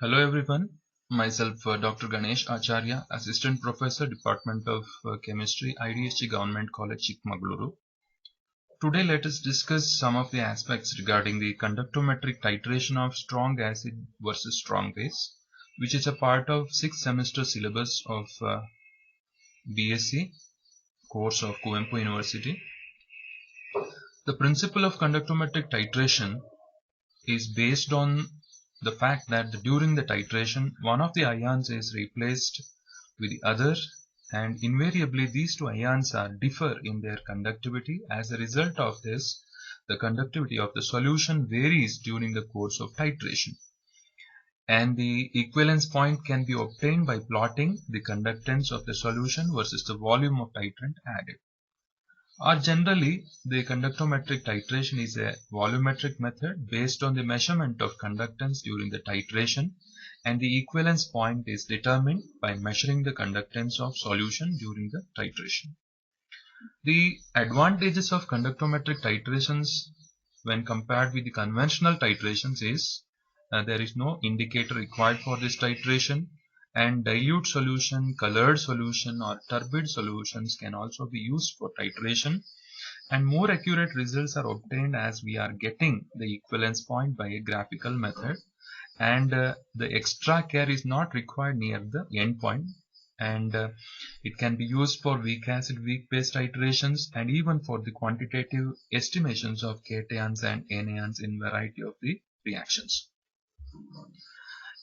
Hello everyone, myself Dr. Ganesh Acharya, Assistant Professor, Department of Chemistry, IDSG Government College, Chikmagaluru. Today let us discuss some of the aspects regarding the conductometric titration of strong acid versus strong base, which is a part of 6th semester syllabus of BSc course of Kuvempu University. The principle of conductometric titration is based on the fact that during the titration, one of the ions is replaced with the other, and invariably these two ions differ in their conductivity. As a result of this, the conductivity of the solution varies during the course of titration, and the equivalence point can be obtained by plotting the conductance of the solution versus the volume of titrant added. Generally, the conductometric titration is a volumetric method based on the measurement of conductance during the titration, and the equivalence point is determined by measuring the conductance of solution during the titration. The advantages of conductometric titrations when compared with the conventional titrations is there is no indicator required for this titration, and dilute solution, colored solution or turbid solutions can also be used for titration, and more accurate results are obtained as we are getting the equivalence point by a graphical method, and the extra care is not required near the end point, and it can be used for weak acid weak base titrations and even for the quantitative estimations of cations and anions in variety of the reactions.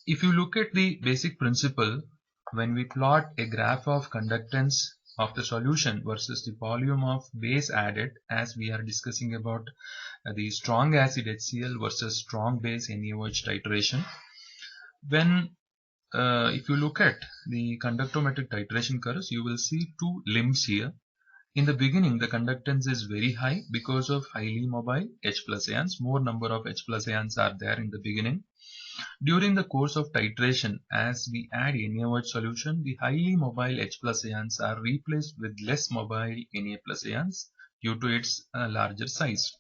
If you look at the basic principle, when we plot a graph of conductance of the solution versus the volume of base added, as we are discussing about the strong acid HCl versus strong base NaOH titration, when if you look at the conductometric titration curves, you will see two limbs here. In the beginning, the conductance is very high because of highly mobile H plus ions. More number of H plus ions are there in the beginning. During the course of titration, as we add NaOH solution, the highly mobile H plus ions are replaced with less mobile Na plus ions due to its larger size.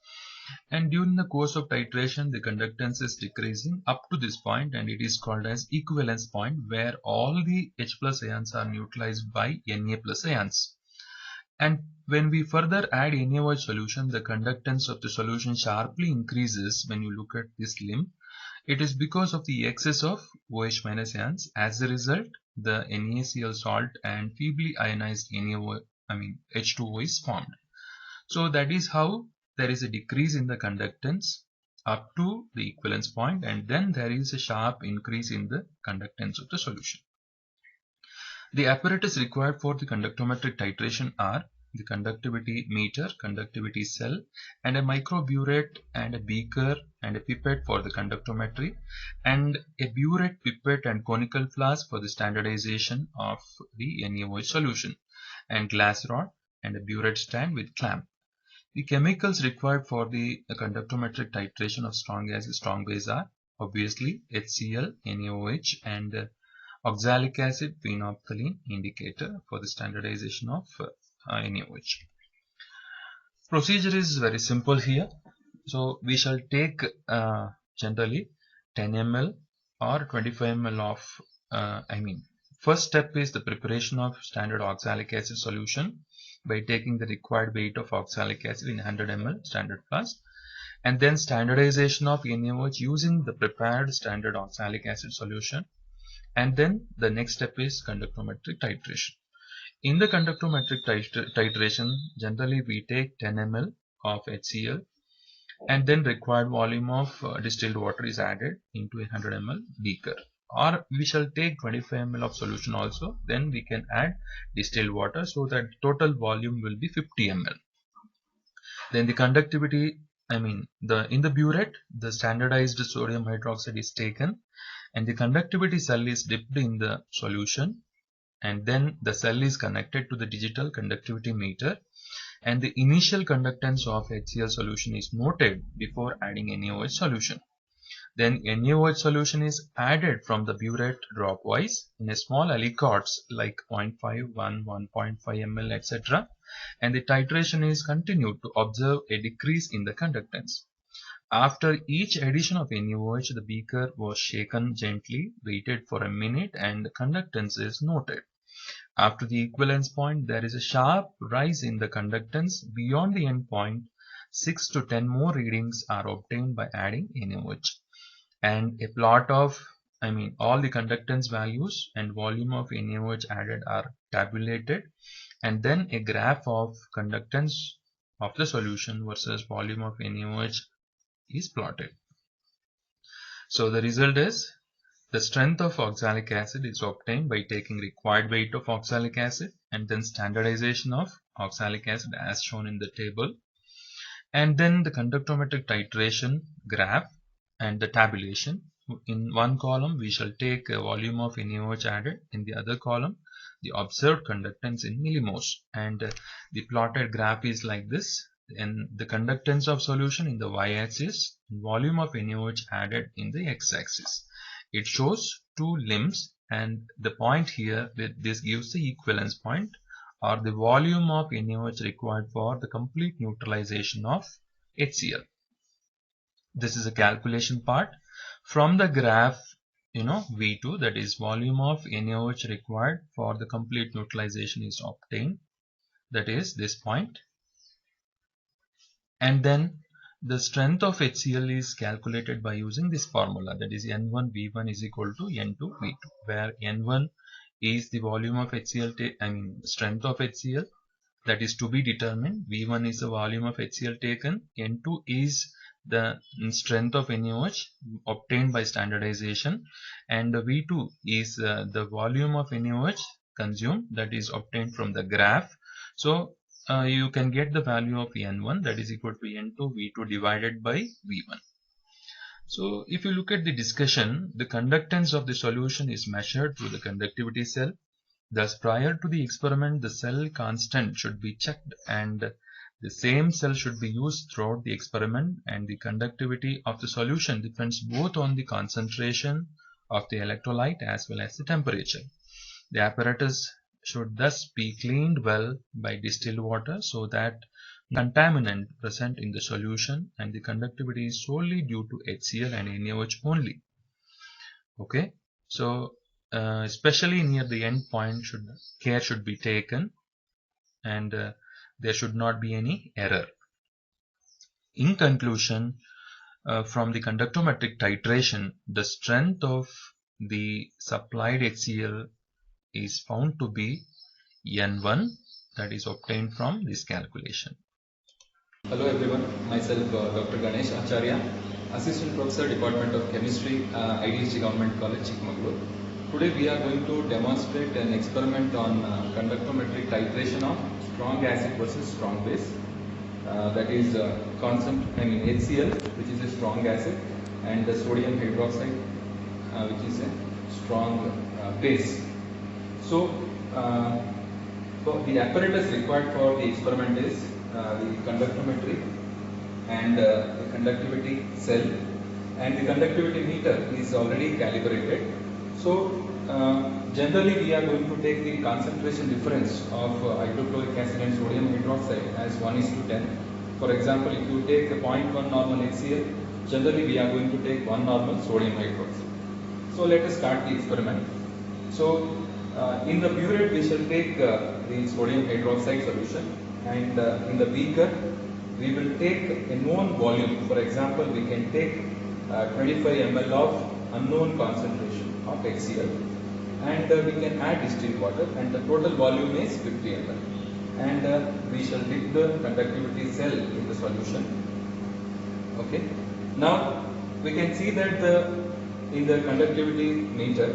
And during the course of titration, the conductance is decreasing up to this point, and it is called as equivalence point, where all the H plus ions are neutralized by Na plus ions. And when we further add NaOH solution, the conductance of the solution sharply increases. When you look at this limb, it is because of the excess of OH minus ions. As a result, the NaCl salt and feebly ionized H2O is formed. So that is how there is a decrease in the conductance up to the equivalence point, and then there is a sharp increase in the conductance of the solution. The apparatus required for the conductometric titration are the conductivity meter, conductivity cell, and a microburette and a beaker and a pipette for the conductometry, and a burette, pipette and conical flask for the standardization of the NaOH solution, and glass rod and a burette stand with clamp. The chemicals required for the conductometric titration of strong acid, strong base are obviously HCl, NaOH, and oxalic acid, phenolphthalein indicator for the standardization of NaOH. Procedure is very simple here. So we shall take generally 10 ml or 25 ml of first step is the preparation of standard oxalic acid solution by taking the required weight of oxalic acid in 100 ml standard flask, and then standardization of NaOH using the prepared standard oxalic acid solution, and then the next step is conductometric titration. In the conductometric titration, generally we take 10 ml of HCl, and then required volume of distilled water is added into a 100 ml beaker, or we shall take 25 ml of solution also, then we can add distilled water, so that total volume will be 50 ml. Then the conductivity, in the burette, the standardized sodium hydroxide is taken, and the conductivity cell is dipped in the solution, and then the cell is connected to the digital conductivity meter, and the initial conductance of HCl solution is noted before adding NaOH solution. Then NaOH solution is added from the burette dropwise in a small aliquots like 0.5, 1, 1.5 ml, etc. And the titration is continued to observe a decrease in the conductance. After each addition of NaOH, the beaker was shaken gently, waited for a minute, and the conductance is noted. After the equivalence point, there is a sharp rise in the conductance. Beyond the end point, 6 to 10 more readings are obtained by adding NaOH. And a plot of, all the conductance values and volume of NaOH added are tabulated, and then a graph of conductance of the solution versus volume of NaOH is plotted. So the result is the strength of oxalic acid is obtained by taking required weight of oxalic acid and then standardization of oxalic acid as shown in the table, and then the conductometric titration graph and the tabulation. In one column we shall take a volume of NaOH added, in the other column the observed conductance in millimores, and the plotted graph is like this. And the conductance of solution in the y-axis, volume of NaOH added in the x-axis. It shows two limbs, and the point here, this gives the equivalence point, or the volume of NaOH required for the complete neutralization of HCl. This is a calculation part. From the graph, V2, that is volume of NaOH required for the complete neutralization is obtained, that is this point. And then the strength of HCl is calculated by using this formula, that is N1V1 is equal to N2V2, where N1 is the volume of HCl, strength of HCl, that is to be determined. V1 is the volume of HCl taken. N2 is the strength of NaOH obtained by standardization, and V2 is the volume of NaOH consumed, that is obtained from the graph. So you can get the value of N1, that is equal to N2V2 divided by V1. So if you look at the discussion, the conductance of the solution is measured through the conductivity cell. Thus, prior to the experiment, the cell constant should be checked, and the same cell should be used throughout the experiment, and the conductivity of the solution depends both on the concentration of the electrolyte as well as the temperature. The apparatus should thus be cleaned well by distilled water so that contaminant present in the solution, and the conductivity is solely due to HCl and NaOH only. Okay, so especially near the end point, care should be taken, and there should not be any error. In conclusion, from the conductometric titration, the strength of the supplied HCl is found to be N1, that is obtained from this calculation. Hello everyone, myself Dr. Ganesh Acharya, Assistant Professor, Department of Chemistry, IDSG Government College, Chikmagalur. Today we are going to demonstrate an experiment on conductometric titration of strong acid versus strong base. That is HCl, which is a strong acid, and the sodium hydroxide, which is a strong base. So the apparatus required for the experiment is the conductometry and the conductivity cell, and the conductivity meter is already calibrated. So generally we are going to take the concentration difference of hydrochloric acid and sodium hydroxide as 1:10. For example, if you take a 0.1 normal HCl, generally we are going to take 1 normal sodium hydroxide. So let us start the experiment. So in the burette we shall take the sodium hydroxide solution, and in the beaker we will take a known volume. For example, we can take 25 ml of unknown concentration of HCl, and we can add distilled water, and the total volume is 50 ml, and we shall dip the conductivity cell in the solution. Okay, now we can see that in the conductivity meter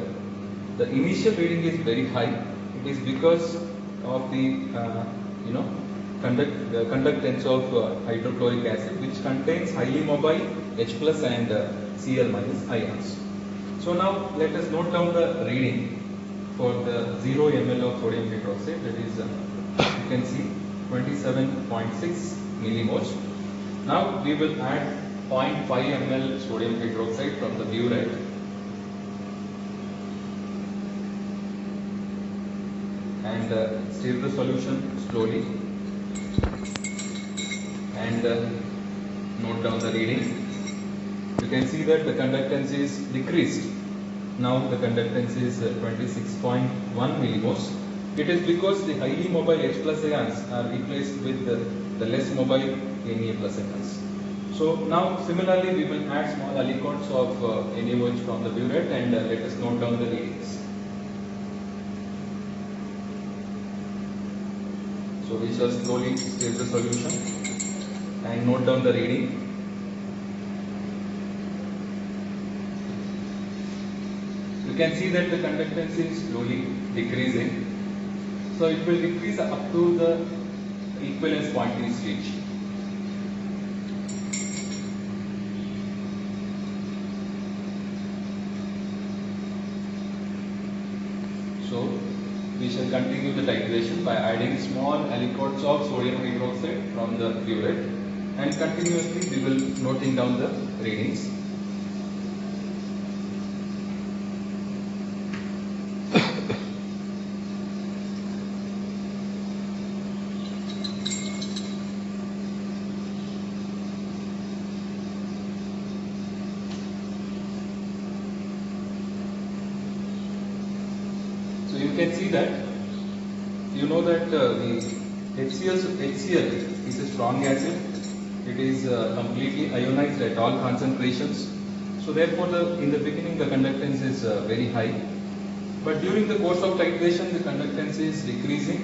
the initial reading is very high. It is because of the conductance of hydrochloric acid, which contains highly mobile H plus and Cl minus ions. So now let us note down the reading for the 0 ml of sodium hydroxide, that is you can see 27.6 millimoles. Now we will add 0.5 ml sodium hydroxide from the burette, and stir the solution slowly, and note down the reading. you can see that the conductance is decreased. Now the conductance is 26.1 millimos. It is because the highly mobile H plus ions are replaced with the less mobile Na plus ions. So now similarly we will add small aliquots of NaOH from the burette and let us note down the readings. So we shall slowly stir the solution and note down the reading. You can see that the conductance is slowly decreasing. So it will decrease up to the equivalence point is reached. So we shall continue the titration by adding small aliquots of sodium hydroxide from the burette, and continuously we will noting down the readings. So you can see that, you know that the HCl is a strong acid. It is completely ionized at all concentrations. So therefore in the beginning the conductance is very high. But during the course of titration the conductance is decreasing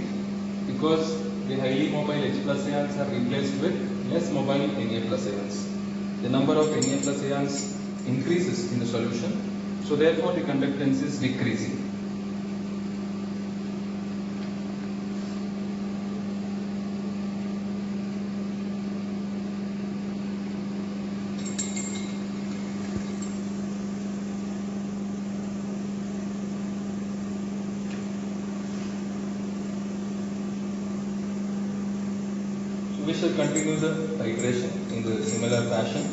because the highly mobile H plus ions are replaced with less mobile Na plus ions. The number of Na plus ions increases in the solution. So therefore the conductance is decreasing. We shall continue the titration in the similar fashion.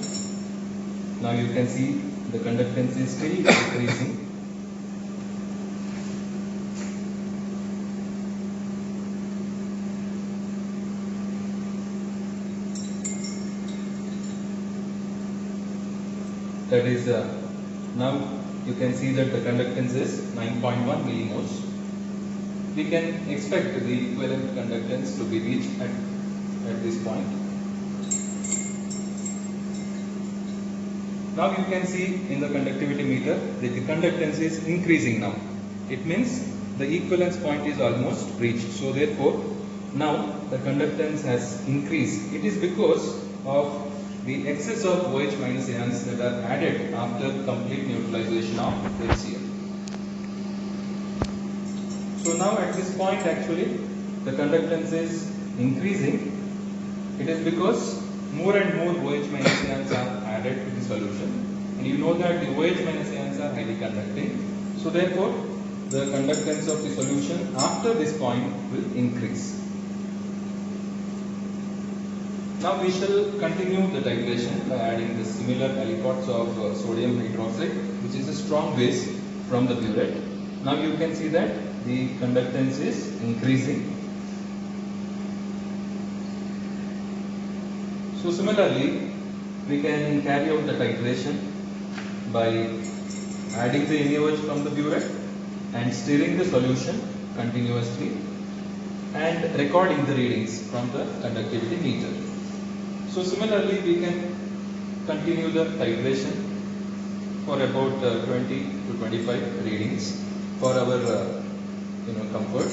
Now you can see the conductance is still decreasing. That is, now you can see that the conductance is 9.1 millimos. We can expect the equivalent conductance to be reached at this point. Now you can see in the conductivity meter that the conductance is increasing now. It means the equivalence point is almost reached. So therefore now the conductance has increased. It is because of the excess of OH minus ions that are added after complete neutralization of HCl. So now at this point actually the conductance is increasing. It is because more and more OH minus ions are added to the solution, and you know that the OH minus ions are highly conducting. So therefore the conductance of the solution after this point will increase. Now we shall continue the titration by adding the similar aliquots of sodium hydroxide, which is a strong base, from the burette. Now you can see that the conductance is increasing. So similarly, we can carry out the titration by adding the NaOH from the burette and stirring the solution continuously and recording the readings from the conductivity meter. So similarly, we can continue the titration for about 20 to 25 readings for our comfort.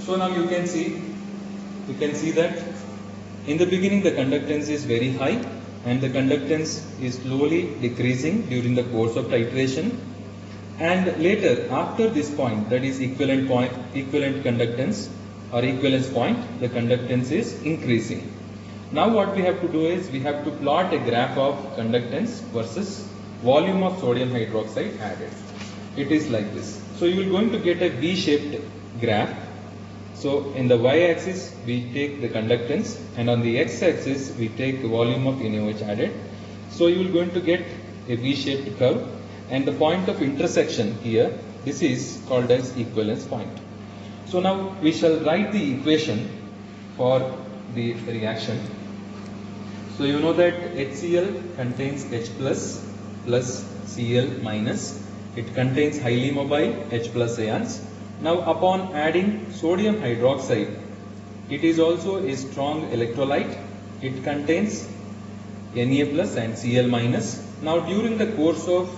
So now you can see that in the beginning the conductance is very high and the conductance is slowly decreasing during the course of titration, and later after this point, that is equivalent conductance or equivalence point, the conductance is increasing. Now what we have to do is we have to plot a graph of conductance versus volume of sodium hydroxide added. It is like this. So you are going to get a V-shaped graph. So in the y-axis we take the conductance and on the x-axis we take the volume of NaOH added. So you are going to get a V-shaped curve, and the point of intersection here, this is called as equivalence point. So now we shall write the equation for the reaction. So you know that HCl contains H plus Cl minus. It contains highly mobile H plus ions. Now upon adding sodium hydroxide, it is also a strong electrolyte. It contains Na plus and Cl minus. Now during the course of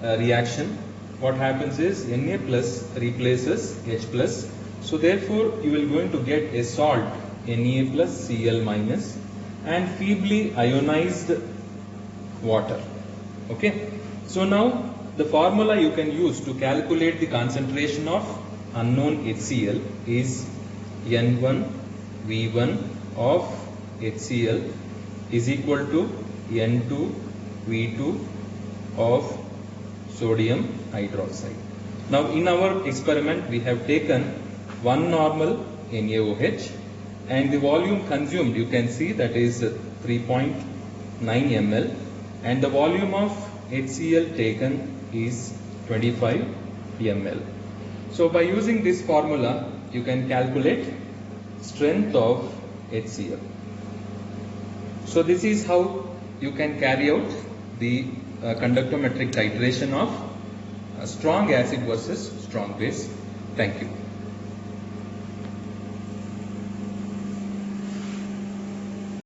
reaction, what happens is Na plus replaces H plus. So therefore you will going to get a salt Na plus Cl minus and feebly ionized water. Okay. So now the formula you can use to calculate the concentration of unknown HCl is N1 V1 of HCl is equal to N2 V2 of sodium hydroxide. Now in our experiment we have taken one normal NaOH and the volume consumed you can see that is 3.9 ml and the volume of HCl taken is 25 ml. So by using this formula you can calculate strength of HCl. So this is how you can carry out the conductometric titration of strong acid versus strong base. Thank you.